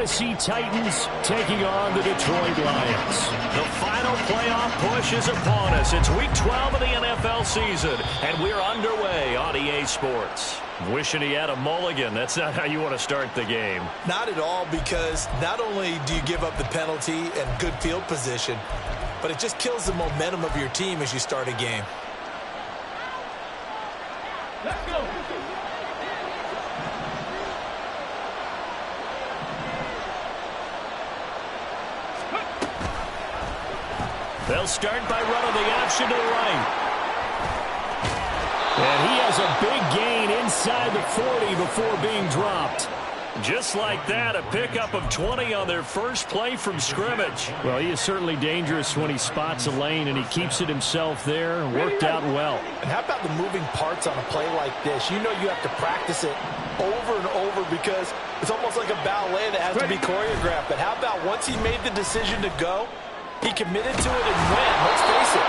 Tennessee Titans taking on the Detroit Lions. The final playoff push is upon us. It's Week 12 of the NFL season, and we're underway on EA Sports. Wishing he had a mulligan. That's not how you want to start the game. Not at all, because not only do you give up the penalty and good field position, but it just kills the momentum of your team as you start a game. Let's go. They'll start by running the option to the right. And he has a big gain inside the 40 before being dropped. Just like that, a pickup of 20 on their first play from scrimmage. Well, he is certainly dangerous when he spots a lane, and he keeps it himself there. Worked out well. And how about the moving parts on a play like this? You know you have to practice it over and over because it's almost like a ballet that has to be choreographed. But how about once he made the decision to go, he committed to it and went. Let's face it,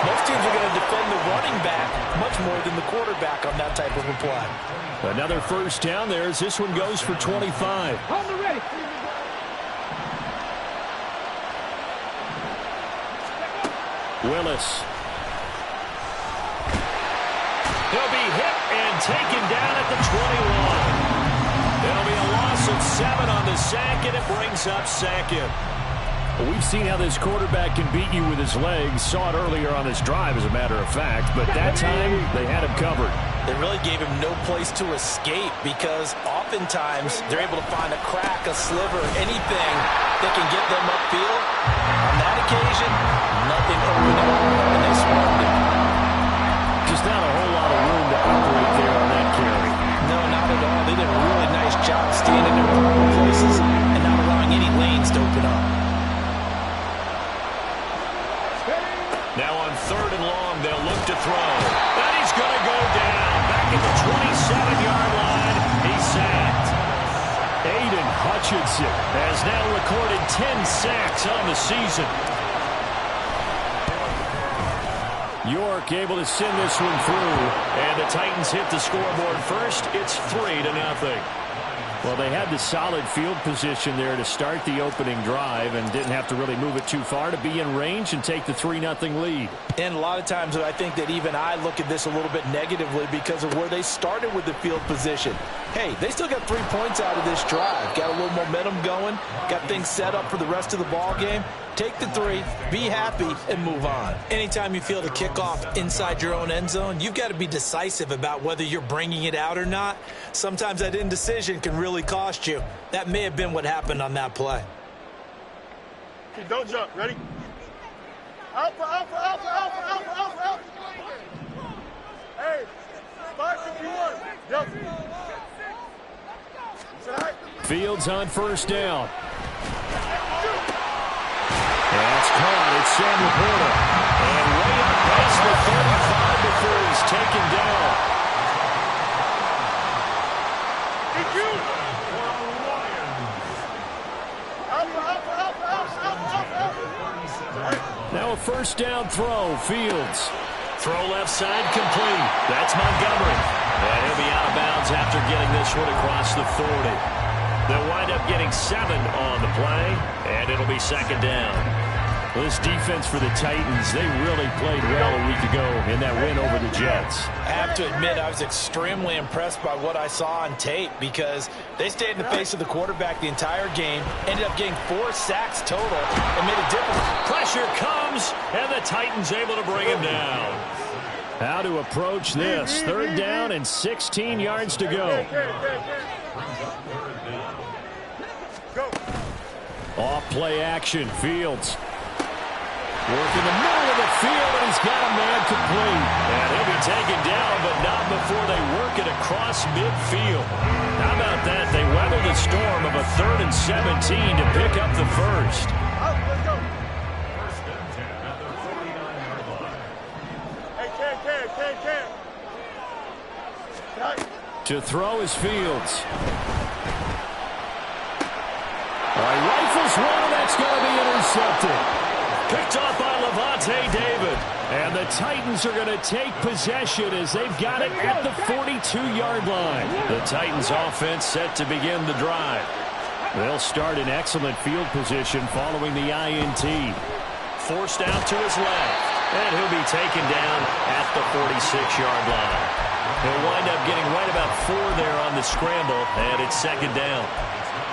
most teams are going to defend the running back much more than the quarterback on that type of a play. Another first down there as this one goes for 25. Hold the ready. Willis. He'll be hit and taken down at the 21. It'll be a loss of 7 on the sack, and it brings up second. Well, we've seen how this quarterback can beat you with his legs. Saw it earlier on this drive, as a matter of fact. But that time, they had him covered. They really gave him no place to escape because oftentimes they're able to find a crack, a sliver, anything that can get them upfield. On that occasion, nothing opened up, and they swarmed him. Just not a whole lot of room to operate there on that carry. No, not at all. They did a really nice job staying in their proper places and not allowing any lanes to open up. Now on 3rd and long, they'll look to throw. And he's going to go down. Back at the 27-yard line. He's sacked. Aiden Hutchinson Has now recorded 10 sacks on the season. York able to send this one through. And the Titans hit the scoreboard first. It's 3-0. Well, they had the solid field position there to start the opening drive and didn't have to really move it too far to be in range and take the 3-0 lead. And a lot of times I think that even I look at this a little bit negatively because of where they started with the field position. Hey, they still got 3 points out of this drive. Got a little momentum going. Got things set up for the rest of the ball game. Take the 3, be happy, and move on. Anytime you feel the kickoff inside your own end zone, you've got to be decisive about whether you're bringing it out or not. Sometimes that indecision can really cost you. That may have been what happened on that play. Okay, don't jump. Ready? Alpha, alpha, alpha, alpha, alpha, alpha, alpha. Hey, 551. Yep. Fields on first down. That's caught. It's Sam Laporta. And way up past the 35 before he's taken down. Now a first down throw. Fields. Throw left side complete. That's Montgomery. And he'll be out of bounds after getting this one across the 40. They'll wind up getting 7 on the play, and it'll be second down. Well, this defense for the Titans, they really played well a week ago in that win over the Jets. I have to admit, I was extremely impressed by what I saw on tape because they stayed in the face of the quarterback the entire game, ended up getting 4 sacks total, and made a difference. Pressure comes, and the Titans able to bring him down. How to approach this. 3rd down and 16 yards to go. Off play action. Fields. Working the middle of the field, and he's got a man complete. And he'll be taken down, but not before they work it across midfield. How about that? They weather the storm of a 3rd and 17 to pick up the first. Let's go. First and 10 at the 49-yard line. Hey, Cam. To throw is Fields. Rifles one, and that's going to be intercepted. Picked off by Lavonte David. And the Titans are going to take possession as they've got it at the 42-yard line. The Titans offense set to begin the drive. They'll start in excellent field position following the INT. Forced out to his left, and he'll be taken down at the 46-yard line. He'll wind up getting right about 4 there on the scramble, and it's second down.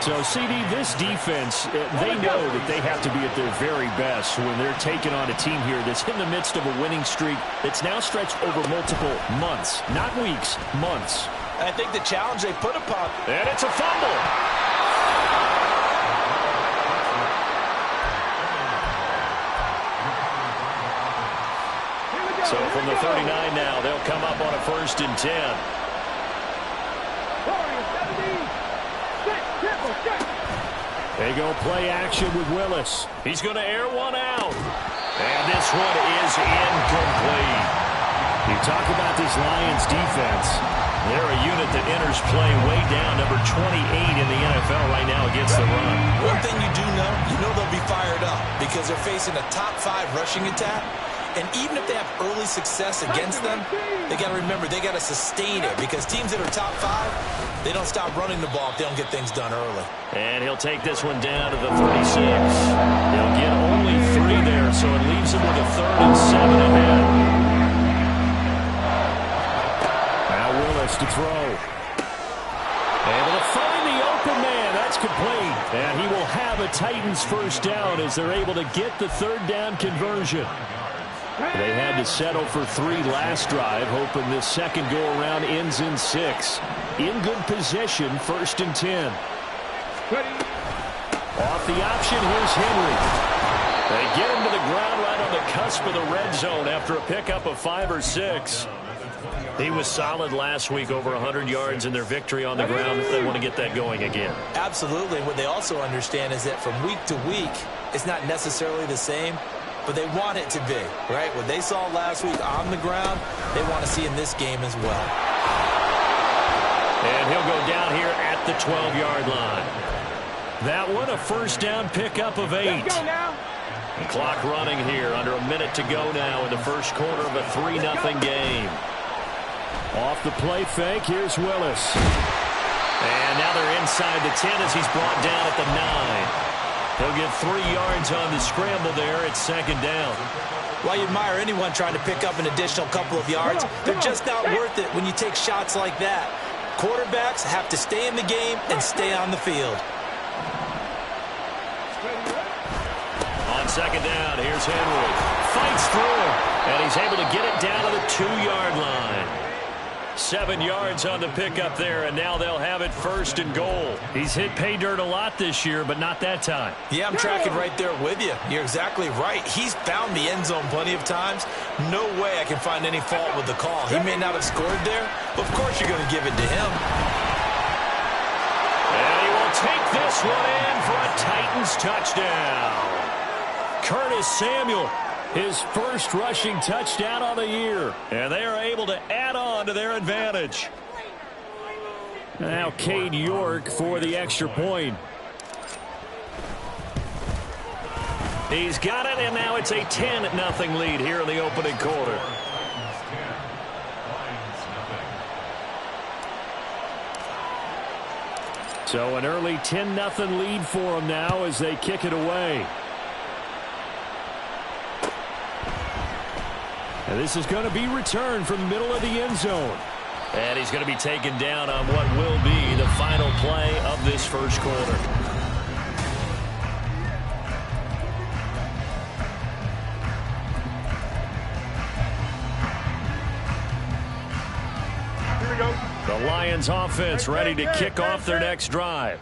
So, CD, this defense, they know that they have to be at their very best when they're taking on a team here that's in the midst of a winning streak that's now stretched over multiple months, not weeks, months. I think the challenge they put upon... And it's a fumble. So from the 39 now, they'll come up on a 1st and 10. They go play action with Willis. He's going to air one out. And this one is incomplete. You talk about this Lions defense. They're a unit that enters play way down, number 28 in the NFL right now against the run. One thing you do know they'll be fired up because they're facing a top 5 rushing attack. And even if they have early success against them, they got to remember they got to sustain it because teams that are top 5, they don't stop running the ball if they don't get things done early. And he'll take this one down to the 36. They'll get only 3 there, so it leaves them with a 3rd and 7 ahead. Now Willis to throw. Able to find the open man. That's complete. And he will have a Titans first down as they're able to get the 3rd down conversion. They had to settle for 3 last drive, hoping this second go-around ends in 6. In good position, 1st and 10. Off the option, here's Henry. They get him to the ground right on the cusp of the red zone after a pickup of 5 or 6. He was solid last week, over 100 yards in their victory on the ground. They want to get that going again. Absolutely. What they also understand is that from week to week, it's not necessarily the same, but they want it to be, right? What they saw last week on the ground, they want to see in this game as well. And he'll go down here at the 12-yard line. That one, a first down pickup of 8. The clock running here, under a minute to go now in the first quarter of a 3-0 game. Off the play fake, here's Willis. And now they're inside the 10 as he's brought down at the 9. He'll get 3 yards on the scramble there. It's second down. While you admire anyone trying to pick up an additional couple of yards, they're just not worth it when you take shots like that. Quarterbacks have to stay in the game and stay on the field. On second down, here's Henry. Fights through, and he's able to get it down to the 2-yard line. 7 yards on the pickup there, and now they'll have it 1st and goal. He's hit pay dirt a lot this year, but not that time. Yeah, I'm tracking right there with you. You're exactly right. He's found the end zone plenty of times. No way I can find any fault with the call. He may not have scored there, but of course you're going to give it to him. And he will take this one in for a Titans touchdown. Curtis Samuel, his first rushing touchdown on the year. And they are able to add on to their advantage. Now Cade York for the extra point. He's got it, and now it's a 10-0 lead here in the opening quarter. So an early 10-0 lead for them now as they kick it away. And this is going to be returned from the middle of the end zone. And he's going to be taken down on what will be the final play of this first quarter. The Lions offense ready to kick off their next drive.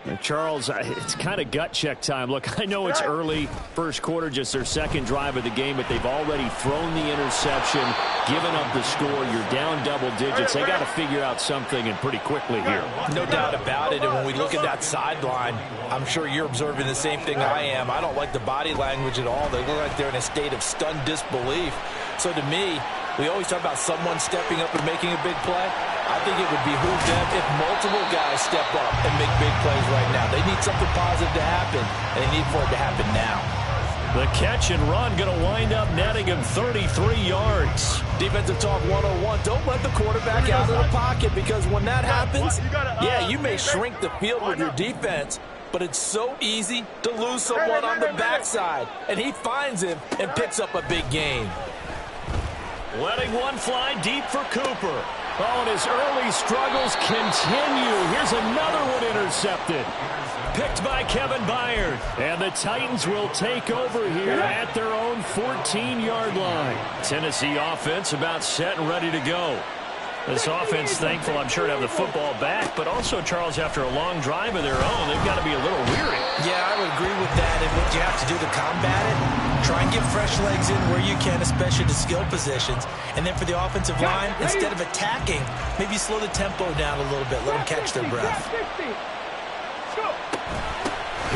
And Charles, it's kind of gut check time. Look, I know it's early, first quarter, just their second drive of the game, but they've already thrown the interception, given up the score. You're down double digits. They got to figure out something, and pretty quickly here. No doubt about it. And when we look at that sideline, I'm sure you're observing the same thing I am. I don't like the body language at all. They look like they're in a state of stunned disbelief. So to me, we always talk about someone stepping up and making a big play. I think it would behoove them if multiple guys step up and make big plays right now. They need something positive to happen, and they need for it to happen now. The catch and run going to wind up netting him 33 yards. Defensive talk 101. Don't let the quarterback out of the pocket, because when that happens, yeah, you may shrink the field with your defense, but it's so easy to lose someone on the backside. And he finds him and picks up a big gain. Letting one fly deep for Cooper. Oh, and his early struggles continue. Here's another one intercepted. Picked by Kevin Byard. And the Titans will take over here at their own 14-yard line. Tennessee offense about set and ready to go. This offense thankful, I'm sure, to have the football back, but also, Charles, after a long drive of their own, they've got to be a little weary. Yeah, I would agree with that. And what you have to do to combat it, try and get fresh legs in where you can, especially to skill positions. And then for the offensive line, instead of attacking, maybe slow the tempo down a little bit. Let them catch their breath.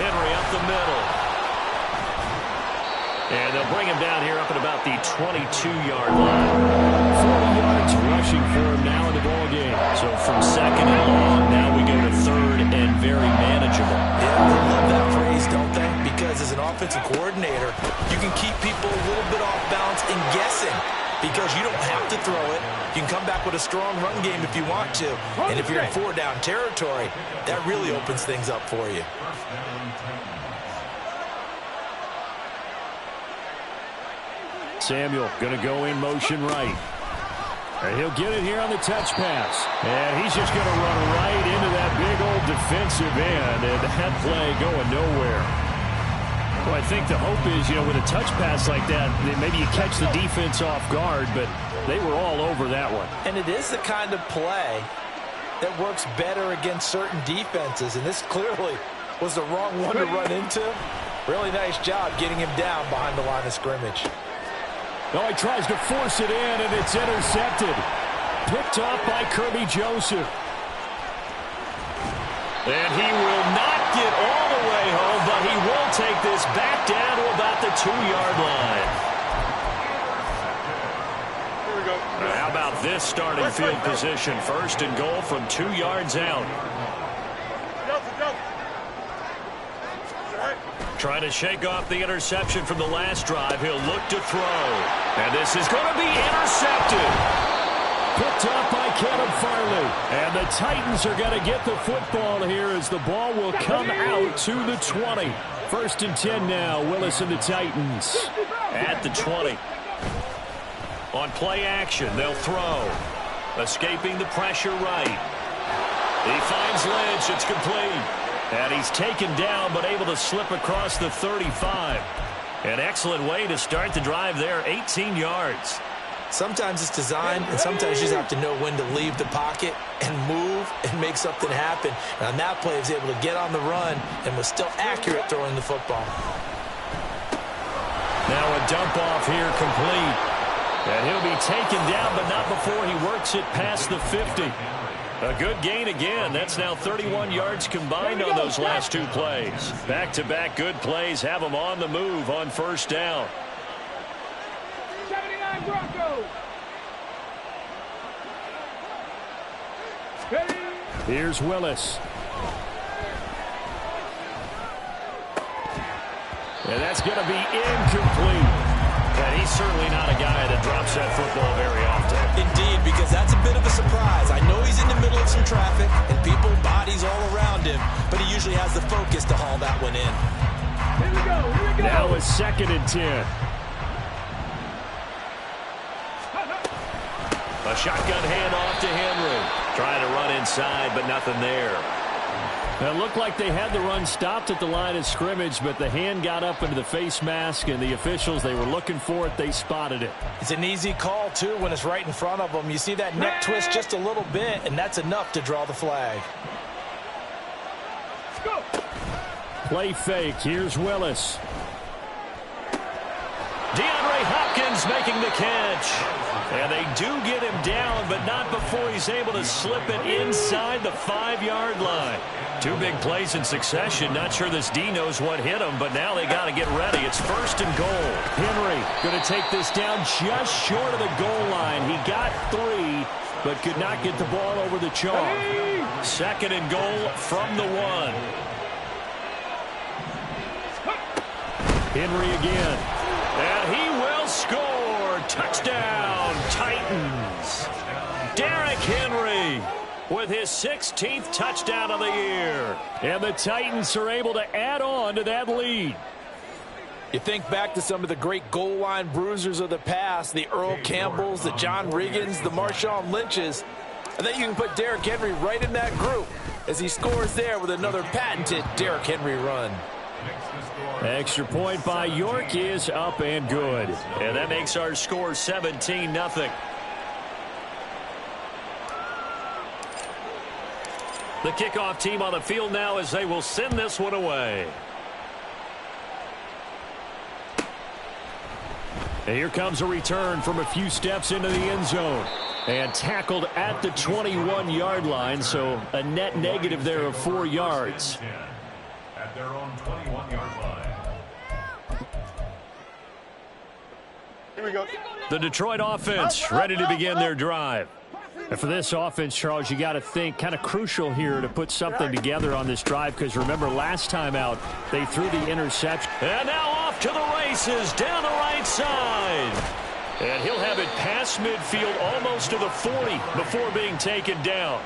Henry up the middle. And they'll bring him down here up at about the 22-yard line. 40 yards rushing for him now in the ball game. So from second and long, now we go to third and very manageable. Yeah, they love that phrase, don't they? Because as an offensive coordinator, you can keep people a little bit off balance and guessing because you don't have to throw it. You can come back with a strong run game if you want to. And if you're in 4-down territory, that really opens things up for you. Samuel going to go in motion right. And he'll get it here on the touch pass. And he's just going to run right into that big old defensive end. And that play going nowhere. Well, I think the hope is, with a touch pass like that, maybe you catch the defense off guard, but they were all over that one. And it is the kind of play that works better against certain defenses. And this clearly was the wrong one to run into. Really nice job getting him down behind the line of scrimmage. Oh, he tries to force it in, and it's intercepted. Picked off by Kirby Joseph. And he will not get all the way home, but he will take this back down to about the 2-yard line. Here we go. How about this starting field position? First and goal from 2 yards out. Trying to shake off the interception from the last drive. He'll look to throw. And this is going to be intercepted. Picked up by Caleb Farley. And the Titans are going to get the football here as the ball will come out to the 20. First and 10 now. Willis and the Titans. At the 20. On play action, they'll throw. Escaping the pressure right. He finds Lynch. It's complete. And he's taken down, but able to slip across the 35. An excellent way to start the drive there, 18 yards. Sometimes it's design, and sometimes you just have to know when to leave the pocket and move and make something happen. And on that play, he was able to get on the run and was still accurate throwing the football. Now a dump off here complete. And he'll be taken down, but not before he works it past the 50. A good gain again. That's now 31 yards combined on those last 2 plays. Back-to-back good plays have them on the move on first down. 79 Broncos. Here's Willis. And that's going to be incomplete. And he's certainly not a guy that drops that football very often. Indeed, because that's a bit of a surprise. I know he's in the middle of some traffic and people, bodies all around him, but he usually has the focus to haul that one in. Here we go. Here we go. Now it's 2nd and 10. A shotgun handoff to Henry. Trying to run inside, but nothing there. It looked like they had the run stopped at the line of scrimmage, but the hand got up into the face mask, and the officials, they were looking for it. They spotted it. It's an easy call, too, when it's right in front of them. You see that neck twist just a little bit, and that's enough to draw the flag. Go. Play fake. Here's Willis. DeAndre Hopkins making the catch. And they do get him down, but not before he's able to slip it inside the 5-yard line. 2 big plays in succession. Not sure this D knows what hit him, but now they got to get ready. It's first and goal. Henry going to take this down just short of the goal line. He got 3, but could not get the ball over the chalk. Second and goal from the 1. Henry again. And he will score. Touchdown, Titans. Derrick Henry. with his 16th touchdown of the year. And the Titans are able to add on to that lead. You think back to some of the great goal line bruisers of the past, the Earl Campbells, the John Riggins, the Marshawn Lynches. I think you can put Derrick Henry right in that group as he scores there with another patented Derrick Henry run. Extra point by York is up and good. And that makes our score 17-0. The kickoff team on the field now as they will send this one away. And here comes a return from a few steps into the end zone. And tackled at the 21-yard line, so a net negative there of 4 yards. At their own 21-yard line. Here we go. The Detroit offense ready to begin their drive. And for this offense, Charles, you got to think kind of crucial here to put something together on this drive, because remember last time out they threw the interception. And now off to the races down the right side. And he'll have it past midfield almost to the 40 before being taken down.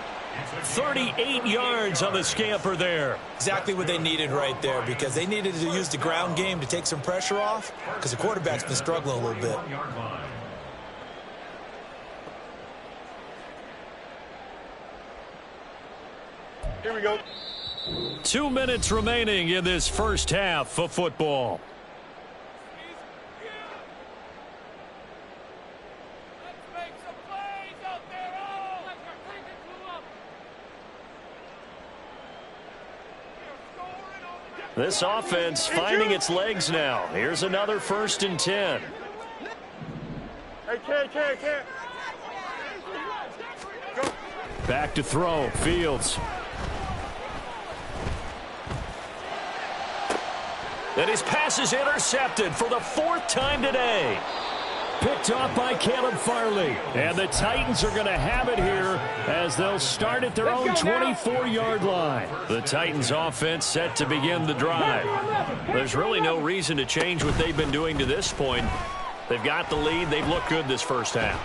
38 yards on the scamper there. Exactly what they needed right there, because they needed to use the ground game to take some pressure off, because the quarterback's been struggling a little bit. Here we go. 2 minutes remaining in this first half of football. This offense finding its legs now. Here's another 1st and 10. Hey, can't. Go. Back to throw, Fields. And his pass is intercepted for the 4th time today. Picked off by Caleb Farley. And the Titans are going to have it here as they'll start at their own 24-yard line. The Titans offense set to begin the drive. There's really no reason to change what they've been doing to this point. They've got the lead. They've looked good this first half.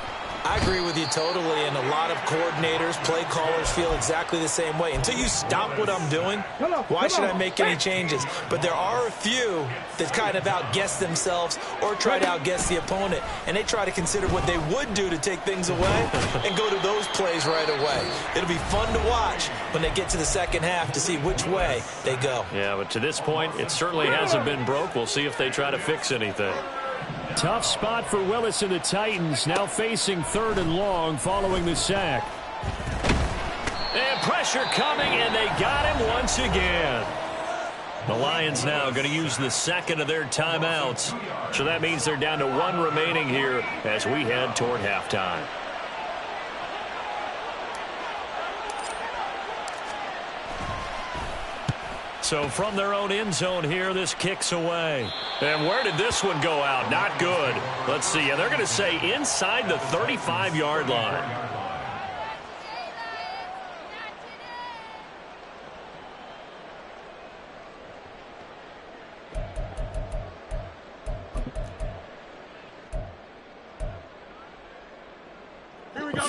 I agree with you totally, and a lot of coordinators, play callers feel exactly the same way. Until you stop what I'm doing, why should I make any changes? But there are a few that kind of outguess themselves or try to outguess the opponent, and they try to consider what they would do to take things away and go to those plays right away. It'll be fun to watch when they get to the second half to see which way they go. Yeah, but to this point, it certainly hasn't been broke. We'll see if they try to fix anything. Tough spot for Willis and the Titans, now facing 3rd and long following the sack. And pressure coming, and they got him once again. The Lions now going to use the 2nd of their timeouts. So that means they're down to 1 remaining here as we head toward halftime. So from their own end zone here, this kicks away. And where did this one go out? Not good. Let's see. They're going to say inside the 35-yard line.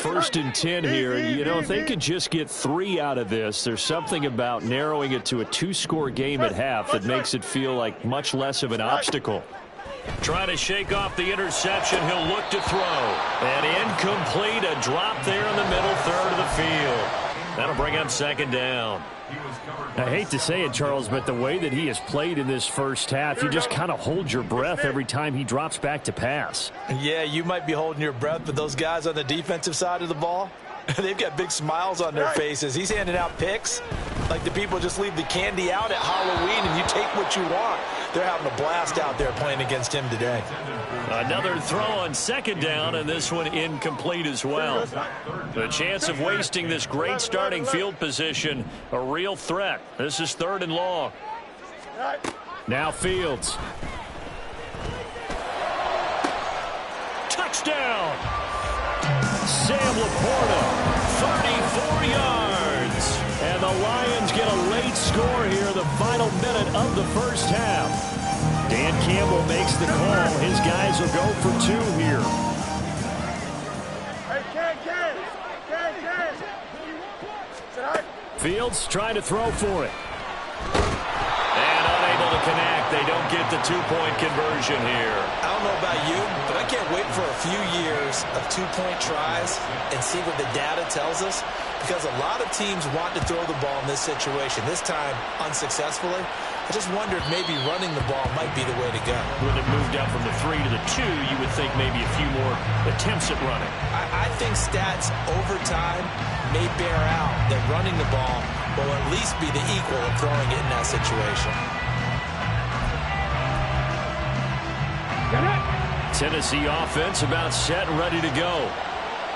First and 10 here. You know, if they could just get 3 out of this, there's something about narrowing it to a 2-score game at half that makes it feel like much less of an obstacle. Trying to shake off the interception. He'll look to throw. And incomplete. A drop there in the middle 3rd of the field. That'll bring up 2nd down. I hate to say it, Charles, but the way that he has played in this first half, you just kind of hold your breath every time he drops back to pass. Yeah, you might be holding your breath, but those guys on the defensive side of the ball, they've got big smiles on their faces. He's handing out picks like the people just leave the candy out at Halloween and you take what you want. They're having a blast out there playing against him today. Another throw on 2nd down, and this one incomplete as well. The chance of wasting this great starting field position, a real threat. This is 3rd and long. Now Fields. Touchdown! Sam Laporta, 34 yards. And the Lions get a late score here, the final minute of the first half. Dan Campbell makes the call. His guys will go for 2 here. Hey, can't. Fields trying to throw for it. And unable to connect. They don't get the two-point conversion here. I don't know about you, but I can't wait for a few years of two-point tries and see what the data tells us, because a lot of teams want to throw the ball in this situation. This time, unsuccessfully. I just wonder if maybe running the ball might be the way to go. When it moved up from the 3 to the 2, you would think maybe a few more attempts at running. I think stats over time may bear out that running the ball will at least be the equal of throwing it in that situation. Tennessee offense about set and ready to go.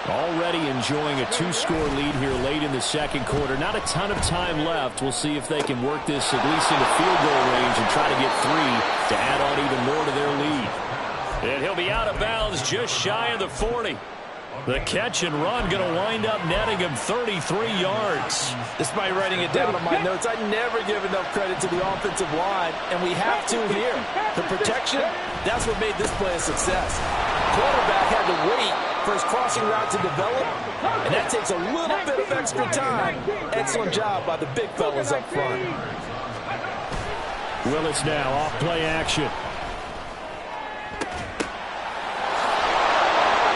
Already enjoying a 2-score lead here late in the second quarter. Not a ton of time left. We'll see if they can work this at least into field goal range and try to get 3 to add on even more to their lead. And he'll be out of bounds just shy of the 40. The catch and run going to wind up netting him 33 yards. Despite writing it down on my notes, I never give enough credit to the offensive line, and we have to here. The protection, that's what made this play a success. Quarterback had to wait for his crossing route to develop, and that takes a little bit of extra time. Excellent job by the big fellas up front. Willis now off play action.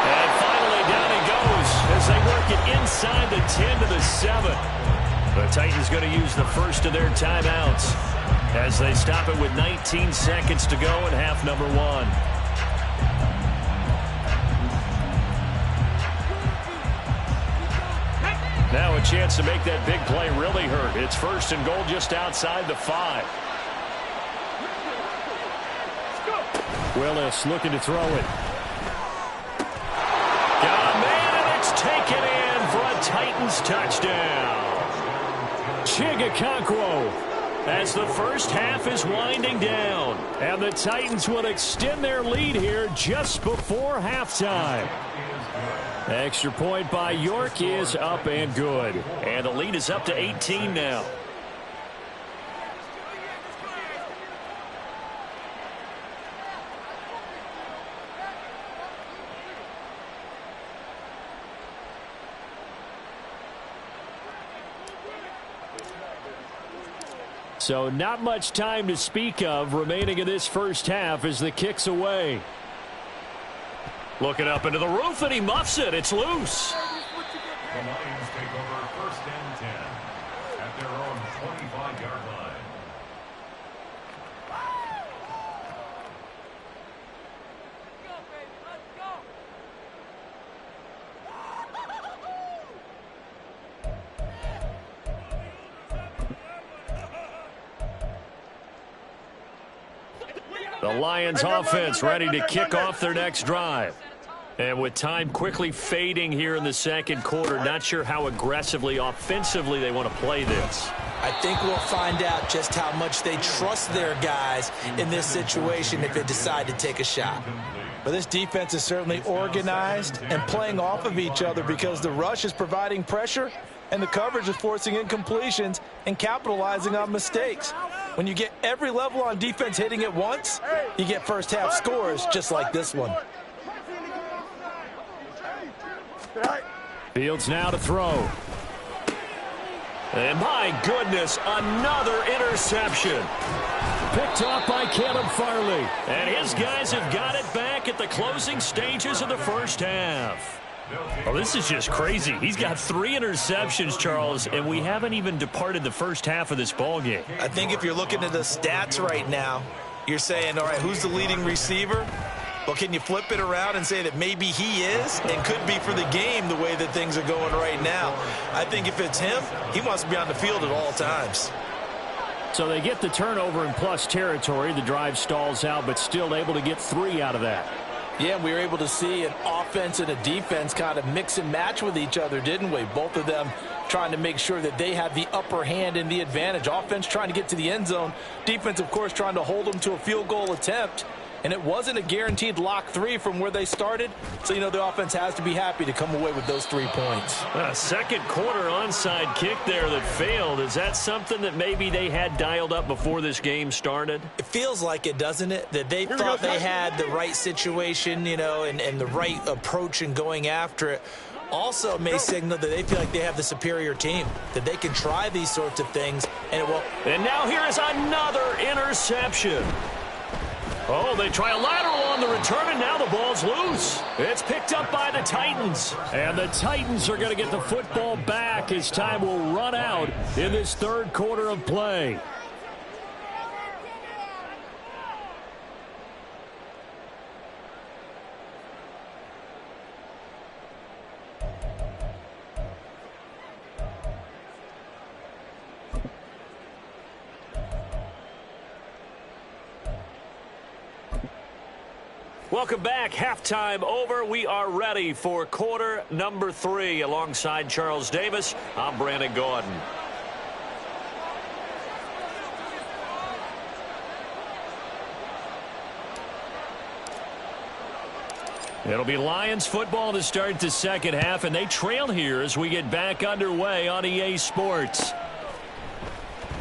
And finally down he goes as they work it inside the 10 to the 7. The Titans going to use the first of their timeouts as they stop it with 19 seconds to go in half number 1. Now a chance to make that big play really hurt. It's first and goal just outside the 5. Willis looking to throw it. Got a man, and it's taken in for a Titans touchdown. Chigakonkwo as the first half is winding down. And the Titans will extend their lead here just before halftime. Extra point by York is up and good. And the lead is up to 18 now. So not much time to speak of remaining in this first half as the kick's away. Looking up into the roof, and he muffs it. It's loose. The Lions take over first and 10 at their own 25-yard line. The Lions offense ready to kick off their next drive. And with time quickly fading here in the second quarter, not sure how aggressively, offensively they want to play this. I think we'll find out just how much they trust their guys in this situation if they decide to take a shot. But this defense is certainly organized and playing off of each other because the rush is providing pressure and the coverage is forcing incompletions and capitalizing on mistakes. When you get every level on defense hitting at once, you get first half scores just like this one. Fields now to throw. And my goodness, another interception. Picked off by Caleb Farley. And his guys have got it back at the closing stages of the first half. Well, this is just crazy. He's got 3 interceptions, Charles, and we haven't even departed the first half of this ballgame. I think if you're looking at the stats right now, you're saying, all right, who's the leading receiver? Well, can you flip it around and say that maybe he is and could be for the game the way that things are going right now? I think if it's him, he wants to be on the field at all times. So they get the turnover in plus territory. The drive stalls out, but still able to get 3 out of that. Yeah, we were able to see an offense and a defense kind of mix and match with each other, didn't we? Both of them trying to make sure that they have the upper hand and the advantage. Offense trying to get to the end zone. Defense, of course, trying to hold them to a field goal attempt. And it wasn't a guaranteed lock 3 from where they started. So, you know, the offense has to be happy to come away with those 3 points. Second quarter onside kick there that failed. Is that something that maybe they had dialed up before this game started? It feels like it, doesn't it? That they thought they had the right situation, you know, and the right approach in going after it. also may signal that they feel like they have the superior team, that they can try these sorts of things, and it will. And now here is another interception. Oh, they try a lateral on the return, and now the ball's loose. It's picked up by the Titans. And the Titans are going to get the football back as time will run out in this third quarter of play. Welcome back. Halftime over. We are ready for quarter number 3. Alongside Charles Davis, I'm Brandon Gordon. It'll be Lions football to start the second half, and they trail here as we get back underway on EA Sports.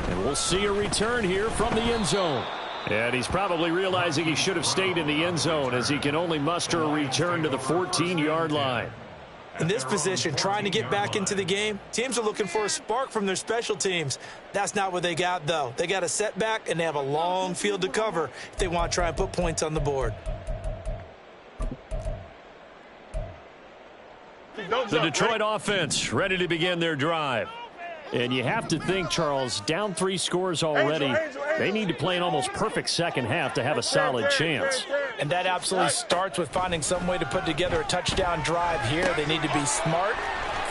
And we'll see a return here from the end zone. And he's probably realizing he should have stayed in the end zone as he can only muster a return to the 14-yard line. In this position, trying to get back into the game, teams are looking for a spark from their special teams. That's not what they got, though. They got a setback, and they have a long field to cover if they want to try and put points on the board. The Detroit offense ready to begin their drive. And you have to think, Charles, down 3 scores already. They need to play an almost perfect second half to have a solid chance. And that absolutely starts with finding some way to put together a touchdown drive here. They need to be smart,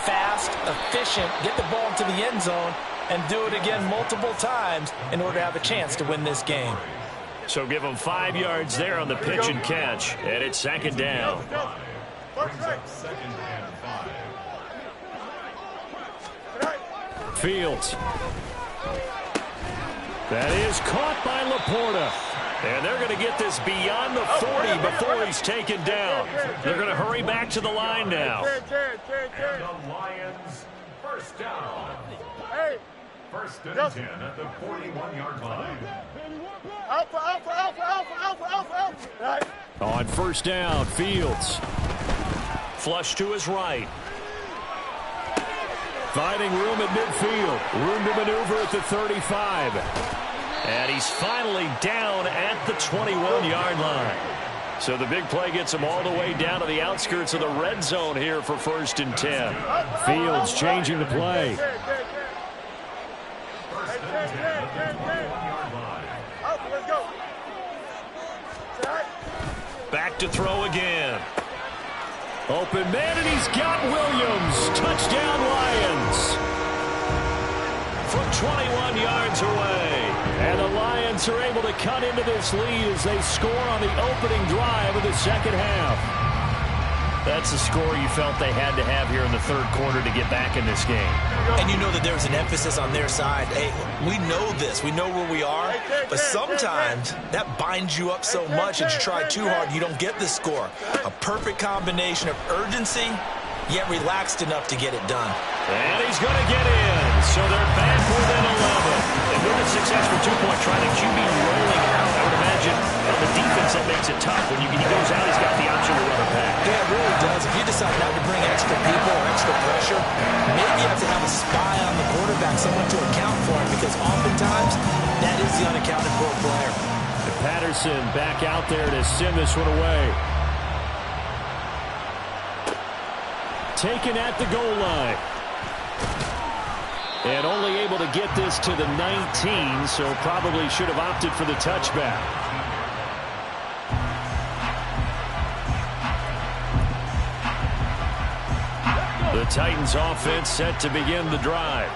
fast, efficient, get the ball into the end zone, and do it again multiple times in order to have a chance to win this game. So give them 5 yards there on the pitch and catch. And it's second down. Brings up second and 5. Fields. That is caught by Laporta. And they're going to get this beyond the 40 before he's taken down. They're going to hurry back to the line now. And the Lions first down. First and 10 at the 41-yard line. Alpha. On first down, Fields. Flush to his right. Finding room at midfield. Room to maneuver at the 35. And he's finally down at the 21-yard line. So the big play gets him all the way down to the outskirts of the red zone here for first and 10. Fields changing the play. First and 10 at the 41-yard line. Back to throw again. Open man, and he's got Williams. Touchdown, Lions. From 21 yards away. And the Lions are able to cut into this lead as they score on the opening drive of the second half. That's the score you felt they had to have here in the third quarter to get back in this game. And you know that there's an emphasis on their side. Hey, we know this. We know where we are. But sometimes that binds you up so much that you try too hard, you don't get the score. A perfect combination of urgency, yet relaxed enough to get it done. And he's going to get in. So they're back within 11. And with a successful two-point try, the QB rolling out. I would imagine on the defense that makes it tough. When he goes out, he's got the option to run it back. Yeah, it really does. If you decide not to bring extra people or extra pressure, maybe you have to have a spy on the quarterback, someone to account for him, because oftentimes that is the unaccounted for player. And Patterson back out there to send this one away. Taken at the goal line. And only able to get this to the 19, so probably should have opted for the touchback. The Titans offense set to begin the drive.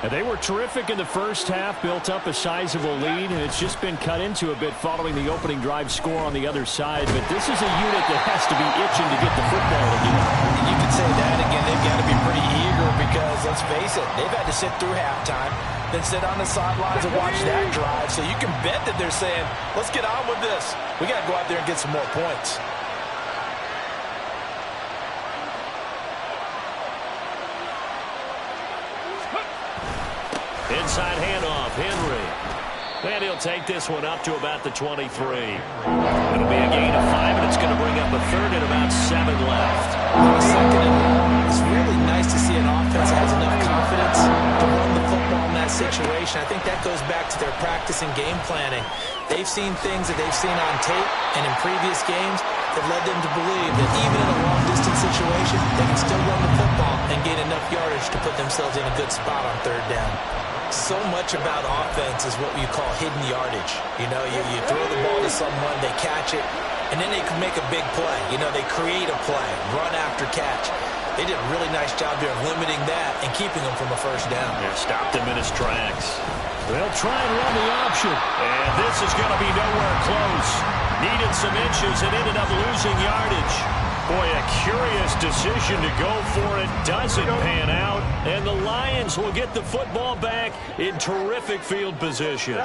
And they were terrific in the first half, built up a sizable lead, and it's just been cut into a bit following the opening drive score on the other side. But this is a unit that has to be itching to get the football again. You can say that again. They've got to be pretty eager because, let's face it, they've had to sit through halftime, then sit on the sidelines and watch that drive. So you can bet that they're saying, let's get on with this. We got to go out there and get some more points. Inside handoff, Henry. And he'll take this one up to about the 23. It'll be a gain of 5, and it's going to bring up a third and about 7 left. On a second and long, it's really nice to see an offense that has enough confidence to run the football in that situation. I think that goes back to their practice and game planning. They've seen things that they've seen on tape and in previous games that led them to believe that even in a long-distance situation, they can still run the football and gain enough yardage to put themselves in a good spot on third down. So much about offense is what you call hidden yardage. You know, you throw the ball to someone, they catch it, and then they can make a big play. You know, they create a play, run after catch. They did a really nice job there of limiting that and keeping them from a first down. Yeah, stopped him in his tracks. They'll try and run the option. And this is going to be nowhere close. Needed some inches and ended up losing yardage. Boy, a curious decision to go for it. Doesn't pan out. And the Lions will get the football back in terrific field position.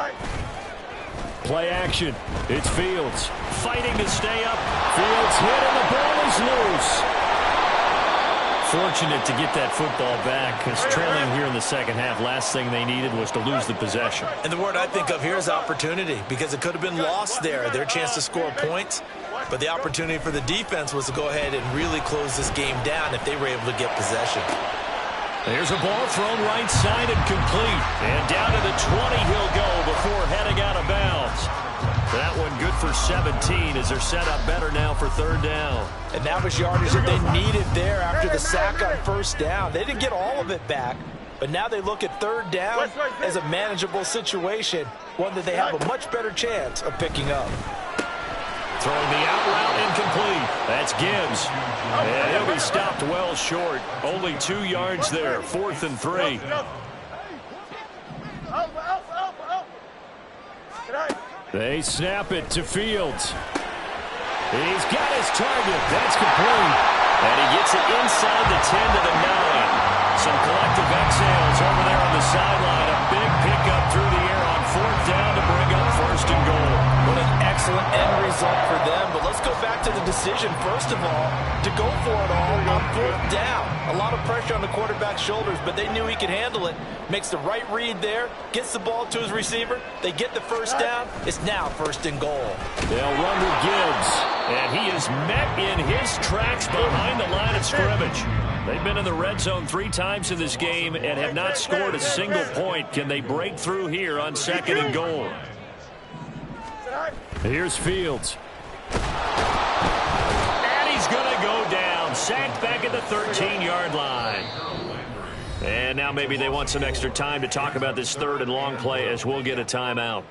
Play action. It's Fields. Fighting to stay up. Fields hit and the ball is loose. Fortunate to get that football back, because trailing here in the second half, last thing they needed was to lose the possession. And the word I think of here is opportunity, because it could have been lost there, their chance to score points. But the opportunity for the defense was to go ahead and really close this game down if they were able to get possession. There's a ball thrown right side and complete. And down to the 20 he'll go before heading out of bounds. That one good for 17 as they're set up better now for third down. And that was yardage that they needed there after the sack on first down. They didn't get all of it back, but now they look at third down as a manageable situation, one that they have a much better chance of picking up. Throwing the out route incomplete. That's Gibbs. And he'll be stopped well short. Only 2 yards there. 4th and 3. They snap it to Fields. He's got his target. That's complete. And he gets it inside the 10 to the 9. Some collective exhales over there on the sideline. A big pickup through the air on 4th down to bring up 1st and goal. What an excellent end result for them. But let's go back to the decision, first of all, to go for it all on 4th down. A lot of pressure on the quarterback's shoulders, but they knew he could handle it. Makes the right read there, gets the ball to his receiver. They get the first down. It's now 1st and goal. They'll run with Gibbs. And he is met in his tracks behind the line of scrimmage. They've been in the red zone 3 times in this game and have not scored a single point. Can they break through here on 2nd and goal? Here's Fields. And he's going to go down. Sacked back at the 13-yard line. And now maybe they want some extra time to talk about this 3rd and long play as we'll get a timeout.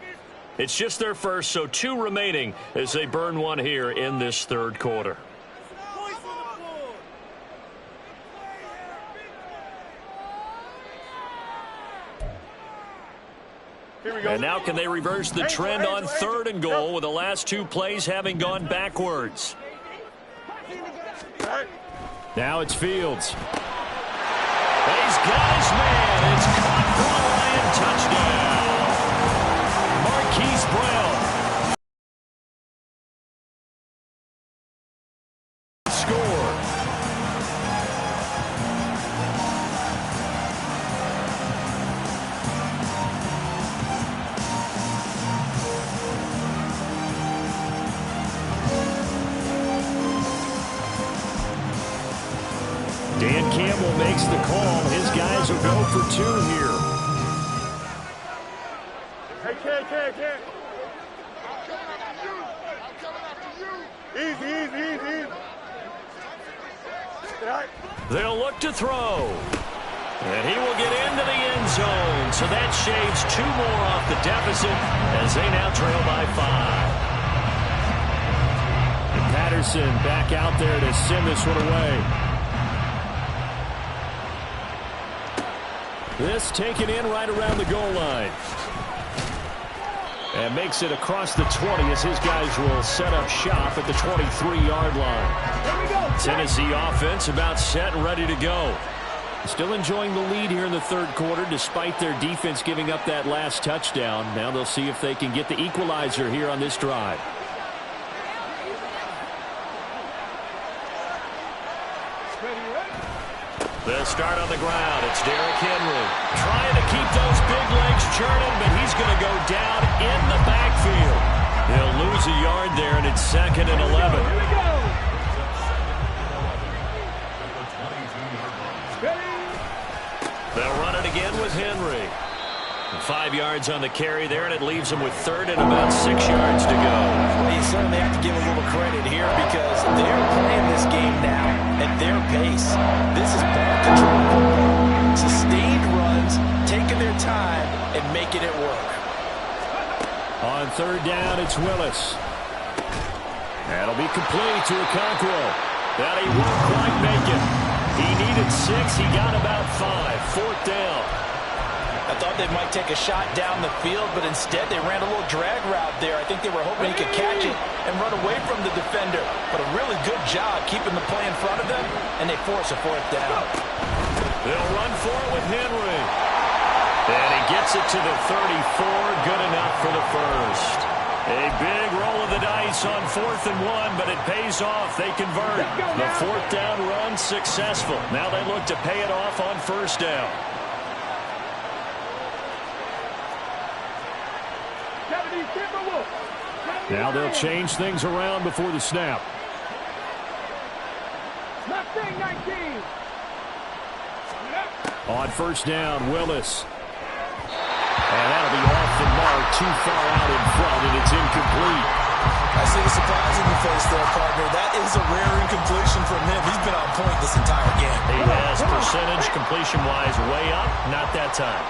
It's just their first, so 2 remaining as they burn one here in this 3rd quarter. And now can they reverse the trend on 3rd and goal with the last 2 plays having gone backwards? Now it's Fields. He's got his man. It's caught for a Lion touchdown. Marquise Brown. Score. Dan Campbell makes the call. His guys will go for 2 here. Hey, can't. I'm coming after you. Easy. They'll look to throw. And he will get into the end zone. So that shaves 2 more off the deficit as they now trail by 5. And Patterson back out there to send this one away. This taken in right around the goal line. And makes it across the 20 as his guys will set up shop at the 23-yard line. Tennessee offense about set and ready to go. Still enjoying the lead here in the 3rd quarter despite their defense giving up that last touchdown. Now they'll see if they can get the equalizer here on this drive. They'll start on the ground. It's Derrick Henry trying to keep those big legs churning, but he's going to go down in the backfield. They'll lose a yard there, and it's 2nd and 11. They'll run it again with Henry. 5 yards on the carry there, and it leaves them with 3rd and about 6 yards to go. Well, you certainly have to give a little credit here because they're playing this game now at their pace. This is ball control football. Sustained runs, taking their time, and making it work. On 3rd down, it's Willis. That'll be complete to Okonkwo. That he won't quite make it. He needed 6. He got about 5. 4th down. I thought they might take a shot down the field, but instead they ran a little drag route there. I think they were hoping he could catch it and run away from the defender. But a really good job keeping the play in front of them, and they force a 4th down. They'll run for it with Henry. And he gets it to the 34. Good enough for the first. A big roll of the dice on 4th and 1, but it pays off. They convert. The 4th down run successful. Now they look to pay it off on 1st down. Now they'll change things around before the snap. On 1st down, Willis. And that'll be off the mark, too far out in front, and it's incomplete. I see the surprise in your face there, partner. That is a rare incompletion from him. He's been on point this entire game. He has percentage completion-wise way up. Not that time.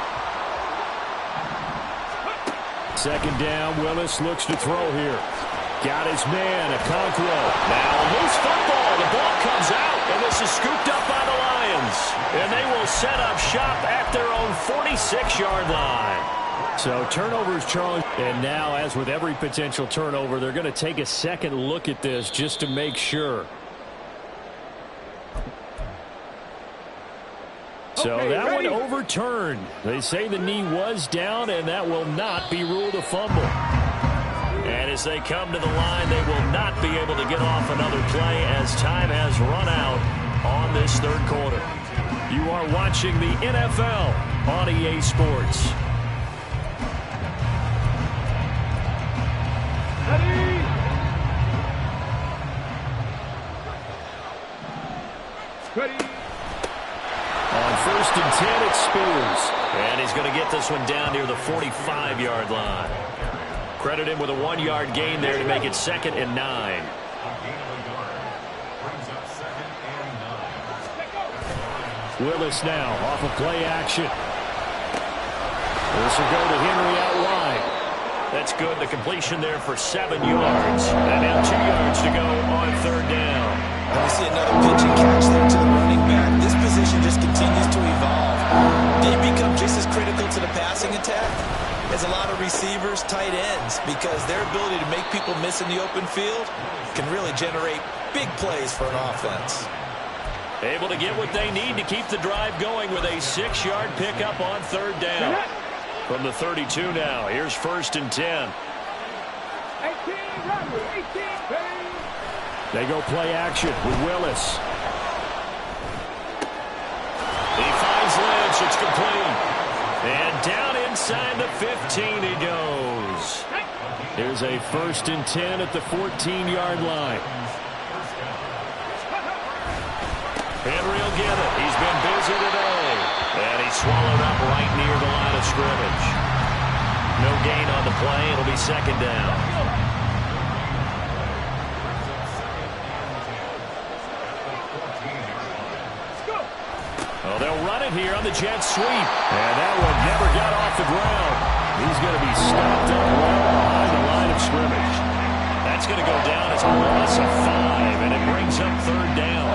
2nd down, Willis looks to throw here. Got his man, Okonkwo. Now a loose football. The ball comes out, and this is scooped up by the Lions. And they will set up shop at their own 46-yard line. So turnovers, Charles. And now, as with every potential turnover, they're going to take a second look at this just to make sure. So that one overturned. They say the knee was down, and that will not be ruled a fumble. And as they come to the line, they will not be able to get off another play as time has run out on this 3rd quarter. You are watching the NFL on EA Sports. Ready. On 1st and 10, it's Spears. And he's going to get this one down near the 45-yard line. Credit him with a 1-yard gain there to make it 2nd and 9. Willis now off of play action. This will go to Henry out wide. That's good. The completion there for 7 yards. And now 2 yards to go on 3rd down. And we see another pitch and catch there to the running back. This position just continues to evolve. They become just as critical to the passing attack as a lot of receivers, tight ends, because their ability to make people miss in the open field can really generate big plays for an offense. Able to get what they need to keep the drive going with a 6-yard pickup on 3rd down. From the 32 now, here's 1st and 10. They go play action with Willis. He finds Lynch. It's complete. And down inside the 15 he goes. Here's a 1st and 10 at the 14-yard line. Henry will get it. He's been busy today. And he's swallowed up right near the line of scrimmage. No gain on the play. It'll be 2nd down. Well, they'll run it here on the jet sweep. And that one never got off the ground. He's going to be stopped up well behind the line of scrimmage. That's going to go down as a loss of 5, and it brings up 3rd down.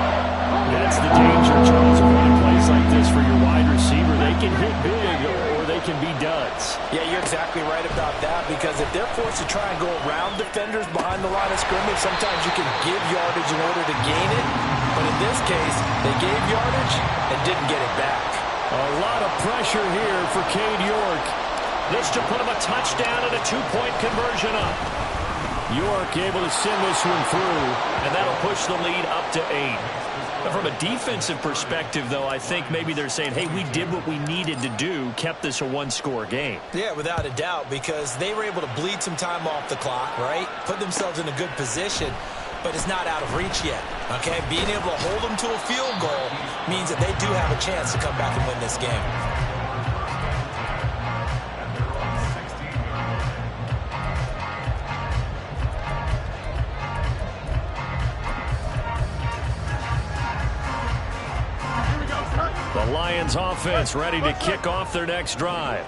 That's the danger, Charles, of running plays like this for your wide receiver. They can hit big or they can be duds. Yeah, you're exactly right about that, because if they're forced to try and go around defenders behind the line of scrimmage, sometimes you can give yardage in order to gain it. But in this case, they gave yardage and didn't get it back. A lot of pressure here for Cade York. This to put him a touchdown and a 2-point conversion up. York able to send this one through. And that'll push the lead up to 8. From a defensive perspective, though, I think maybe they're saying, hey, we did what we needed to do, kept this a one-score game. Yeah, without a doubt, because they were able to bleed some time off the clock, right? Put themselves in a good position, but it's not out of reach yet, okay? Being able to hold them to a field goal means that they do have a chance to come back and win this game. The Lions offense ready to kick off their next drive.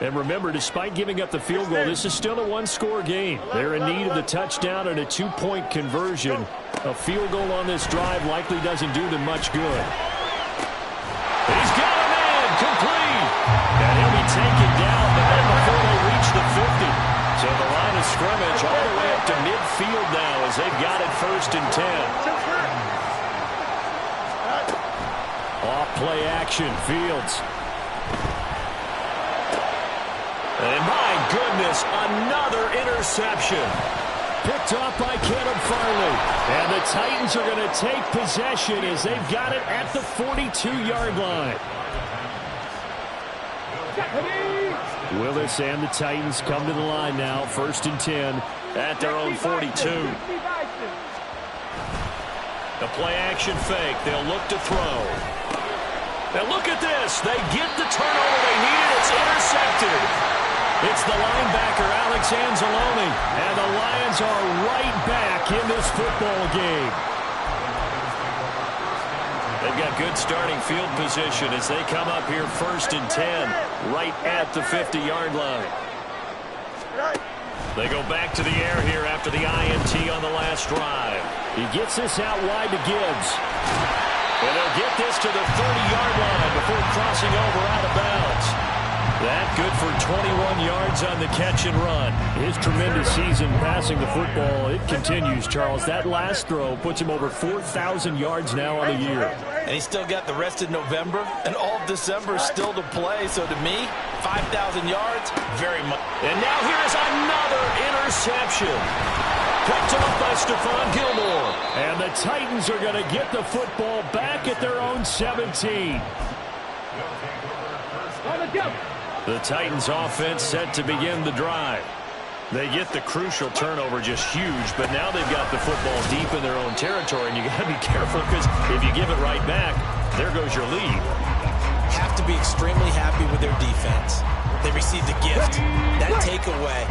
And remember, despite giving up the field goal, this is still a one-score game. They're in need of the touchdown and a two-point conversion. A field goal on this drive likely doesn't do them much good. He's got a man, complete. And he'll be taken down, but then before they reach the 50. So the line of scrimmage all the way up to midfield now as they've got it 1st and 10. Off-play action, Fields. And my goodness, another interception. Picked off by Caleb Farley. And the Titans are going to take possession as they've got it at the 42-yard line. Willis and the Titans come to the line now, 1st and 10 at their own 42. The play action fake. They'll look to throw. Now look at this. They get the turnover they needed. It's intercepted. It's the linebacker, Alex Anzalone. And the Lions are right back in this football game. They've got good starting field position as they come up here 1st and 10, right at the 50-yard line. They go back to the air here after the INT on the last drive. He gets this out wide to Gibbs. And they'll get this to the 30-yard line before crossing over out of bounds. That good for 21 yards on the catch and run. His tremendous season passing the football, it continues, Charles. That last throw puts him over 4,000 yards now on the year. And he's still got the rest of November and all of December still to play. So to me, 5,000 yards, very much. And now here's another interception. Picked off by Stephon Gilmore. And the Titans are going to get the football back at their own 17. The Titans offense set to begin the drive. They get the crucial turnover, just huge, but now they've got the football deep in their own territory, and you got to be careful because if you give it right back, there goes your lead. Have to be extremely happy with their defense. They received a gift. That takeaway,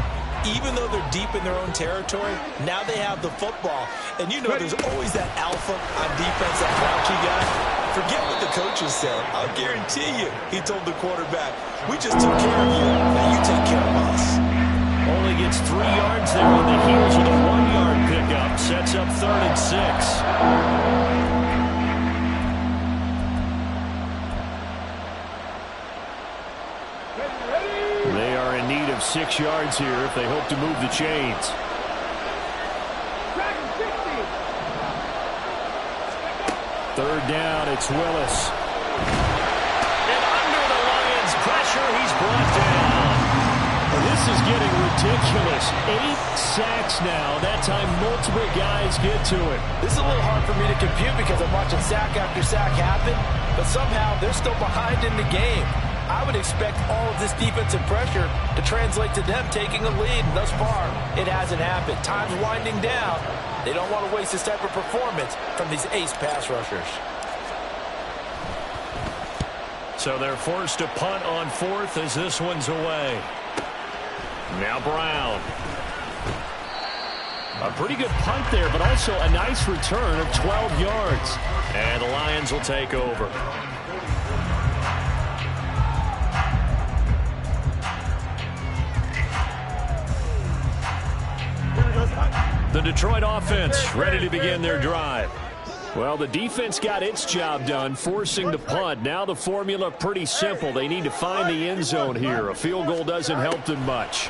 even though they're deep in their own territory, now they have the football. And you know there's always that alpha on defense, that grouchy guy. Forget what the coaches said. I'll guarantee you, he told the quarterback, we just took care of you. Now you take care of us. Only gets 3 yards there on the heels of the 1-yard pickup. Sets up 3rd and 6. They are in need of 6 yards here if they hope to move the chains. Third down, it's Willis. And under the Lions' pressure, he's brought down. This is getting ridiculous. 8 sacks now. That time, multiple guys get to it. This is a little hard for me to compute because I'm watching sack after sack happen, but somehow they're still behind in the game. I would expect all of this defensive pressure to translate to them taking a lead. Thus far, it hasn't happened. Time's winding down. They don't want to waste this type of performance from these ace pass rushers. So they're forced to punt on 4th as this one's away. Now Brown. A pretty good punt there, but also a nice return of 12 yards. And the Lions will take over. The Detroit offense ready to begin their drive. Well, the defense got its job done, forcing the punt. Now the formula pretty simple. They need to find the end zone here. A field goal doesn't help them much.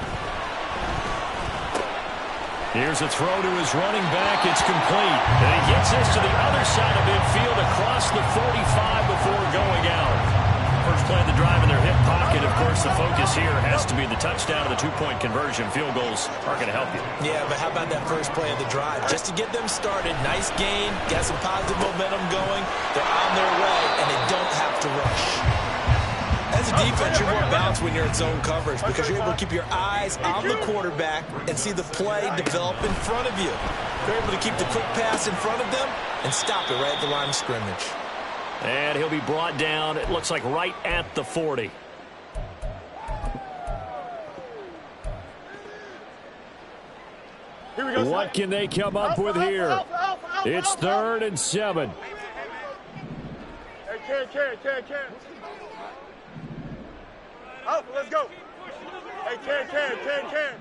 Here's a throw to his running back. It's complete. And he gets this to the other side of midfield across the 45 before going out. First play of the drive in their hip pocket. Of course, the focus here has to be the touchdown and the two-point conversion. Field goals aren't going to help you. Yeah, but how about that first play of the drive? Just to get them started, nice gain, got some positive momentum going. They're on their way, and they don't have to rush. As a defense, you're more balanced when you're in zone coverage because you're able to keep your eyes on the quarterback and see the play develop in front of you. You're able to keep the quick pass in front of them and stop it right at the line of scrimmage. And he'll be brought down, it looks like right at the 40. Here we go. What can they come up with here? It's 3rd and 7. Hey, Ken. Alpha, let's go. Hey, Ken.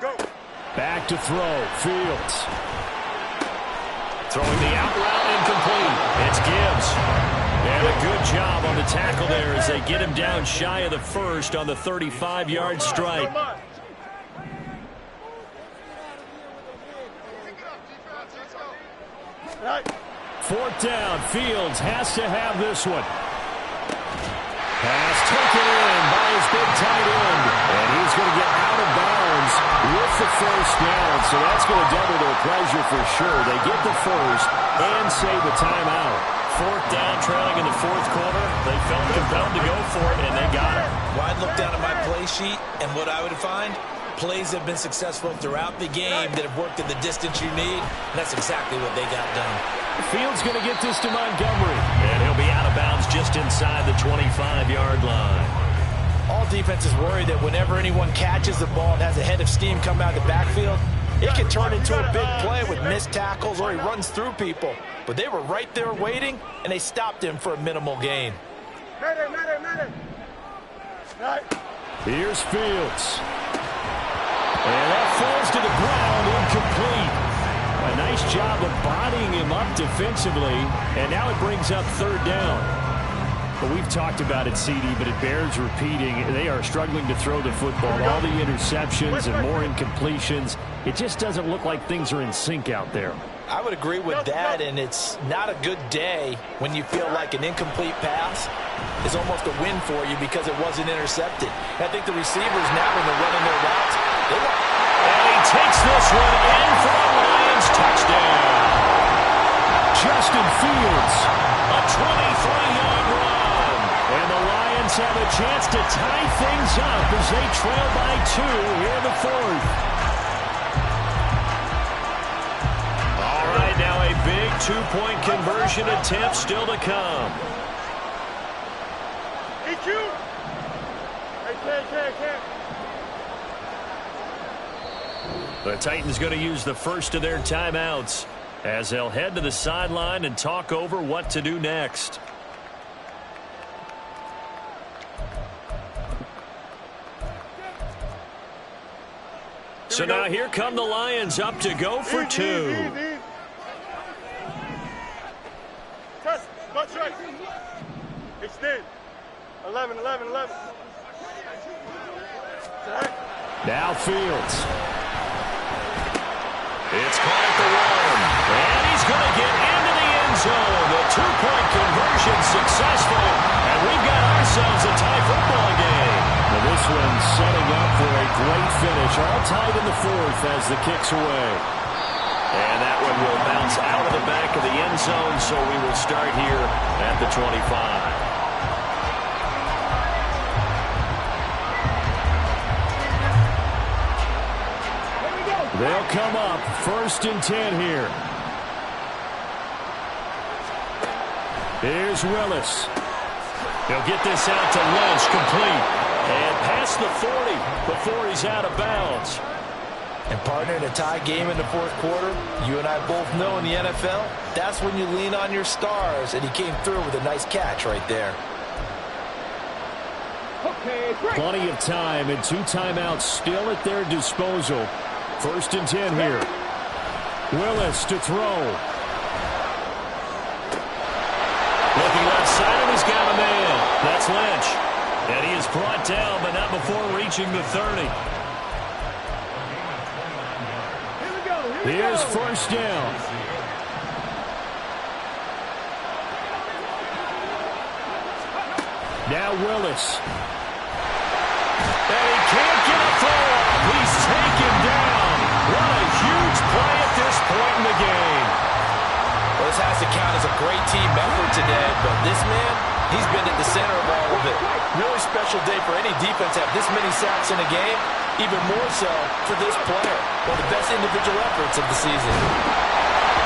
Go. Back to throw. Fields. Throwing the out route incomplete. It's Gibbs. And a good job on the tackle there as they get him down shy of the first on the 35-yard strike. Right. 4th down. Fields has to have this one. Pass taken in by his big tight end. And he's going to get out of bounds with the first down. So that's going to double their pleasure for sure. They get the first and save the timeout. 4th down, trailing in the 4th quarter. They felt compelled to go for it, and they got it. Well, I'd look down at my play sheet, and what I would find, plays have been successful throughout the game that have worked at the distance you need, and that's exactly what they got done. Fields going to get this to Montgomery. And he'll be out of bounds just inside the 25-yard line. All defenses worry that whenever anyone catches the ball and has a head of steam come out of the backfield, it can turn into a big play with missed tackles or he runs through people. But they were right there waiting, and they stopped him for a minimal gain. Right. Here's Fields. And that falls to the ground, incomplete. A nice job of bodying him up defensively, and now it brings up 3rd down. But we've talked about it, CD, but it bears repeating. They are struggling to throw the football. All the interceptions and more incompletions. It just doesn't look like things are in sync out there. I would agree with that, and it's not a good day when you feel like an incomplete pass is almost a win for you because it wasn't intercepted. I think the receivers now, when they're running their routes, and he takes this one in for the Lions touchdown. Justin Fields. A 23-yard run. And the Lions have a chance to tie things up as they trail by 2 here in the 4th. All right, now a big two-point conversion attempt still to come. EQ. Hey, Ken. The Titans going to use the first of their timeouts as they'll head to the sideline and talk over what to do next. So now here come the Lions up to go for 2. Easy. Test. Much right. Extend. 11. Now Fields. It's caught at the 1. And he's going to get into the end zone. The two-point conversion successful. And we've got ourselves a tie football game. Now this one's setting up for a great finish. All tied in the 4th as the kick's away. And that one will bounce out of the back of the end zone, so we will start here at the 25. They'll come up 1st and 10 here. Here's Willis. He'll get this out to Lynch, complete. And past the 40 before he's out of bounds. And partner, in a tie game in the 4th quarter, you and I both know in the NFL, that's when you lean on your stars, and he came through with a nice catch right there. Plenty of time and 2 timeouts still at their disposal. 1st and 10 here. Willis to throw. Looking left side, and he's got a man. That's Lynch. And he is brought down, but not before reaching the 30. Here's 1st down. Now Willis. And he can't get a throw off. He's taken down. What a huge play at this point in the game. Well, this has to count as a great team effort today, but this man, he's been at the center of all of it. Really special day for any defense to have this many sacks in a game, even more so for this player. One of the best individual efforts of the season.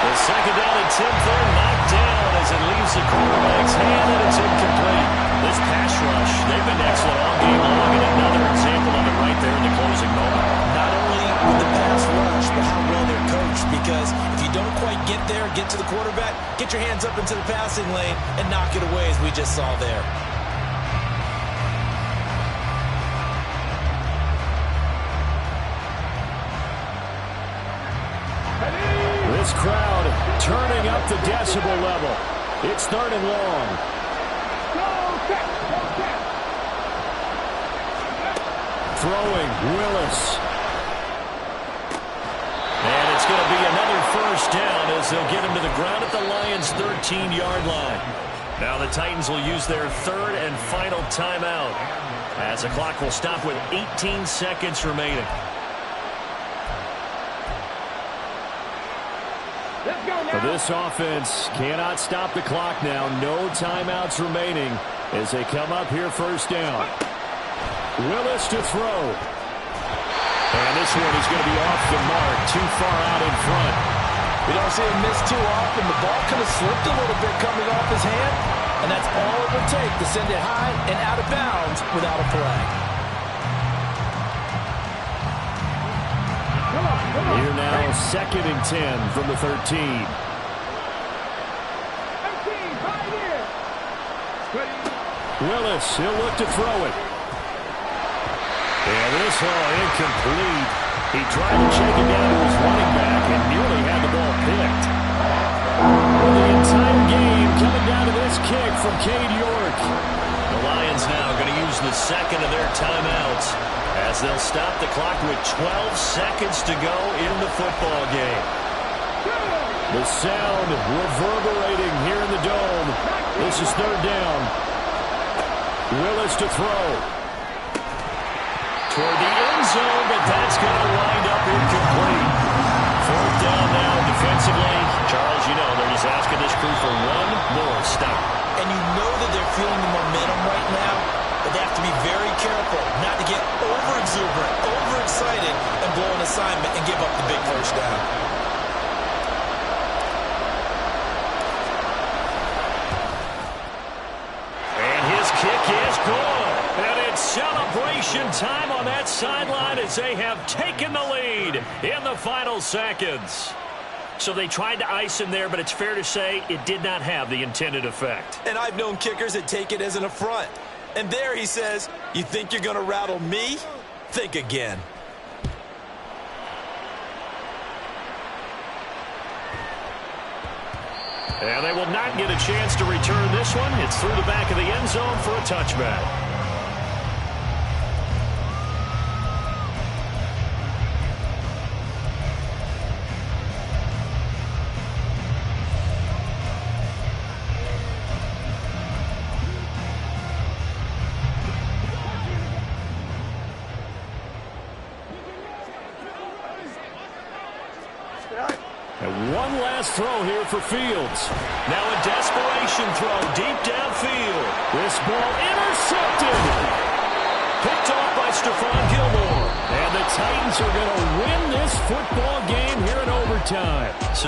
The second down and 10, they're knocked down as it leaves the quarterback's hand, and it's incomplete. This pass rush, they've been excellent all game long, and another example of it right there in the closing moment. Not only with the pass rush, but how well they're coached, because if you don't quite get there, get to the quarterback, get your hands up into the passing lane and knock it away as we just saw there. This crowd turning up the decibel level. It's 3rd and long. Throwing, Willis. And it's going to be another first down as they'll get him to the ground at the Lions' 13-yard line. Now the Titans will use their 3rd and final timeout as the clock will stop with 18 seconds remaining. This offense cannot stop the clock now. No timeouts remaining as they come up here first down. Willis to throw. And this one is going to be off the mark, too far out in front. We don't see him miss too often. The ball could have slipped a little bit coming off his hand, and that's all it would take to send it high and out of bounds without a flag. Here now, 2nd and 10 from the 13. Willis, he'll look to throw it. And this one incomplete. He tried to check it down to his running back and nearly had the ball picked. Well, the entire game coming down to this kick from Cade York. The Lions now going to use the second of their timeouts as they'll stop the clock with 12 seconds to go in the football game. The sound reverberating here in the dome. This is 3rd down. Willis to throw. Toward the end zone, but that's going to wind up incomplete. 4th down now defensively. Charles, you know, they're just asking this crew for one more stop. And you know that they're feeling the momentum right now, but they have to be very careful not to get over-exuberant, overexcited, and blow an assignment and give up the big first down. And his kick is good. And it's celebration time on that sideline as they have taken the lead in the final seconds. So they tried to ice him there, but it's fair to say it did not have the intended effect. And I've known kickers that take it as an affront. And there he says, you think you're going to rattle me? Think again. And they will not get a chance to return this one. It's through the back of the end zone for a touchback. And one last throw here for Fields. Now a desperation throw deep downfield. This ball intercepted. Picked off by Stephon Gilmore. And the Titans are going to win this football game here in overtime. So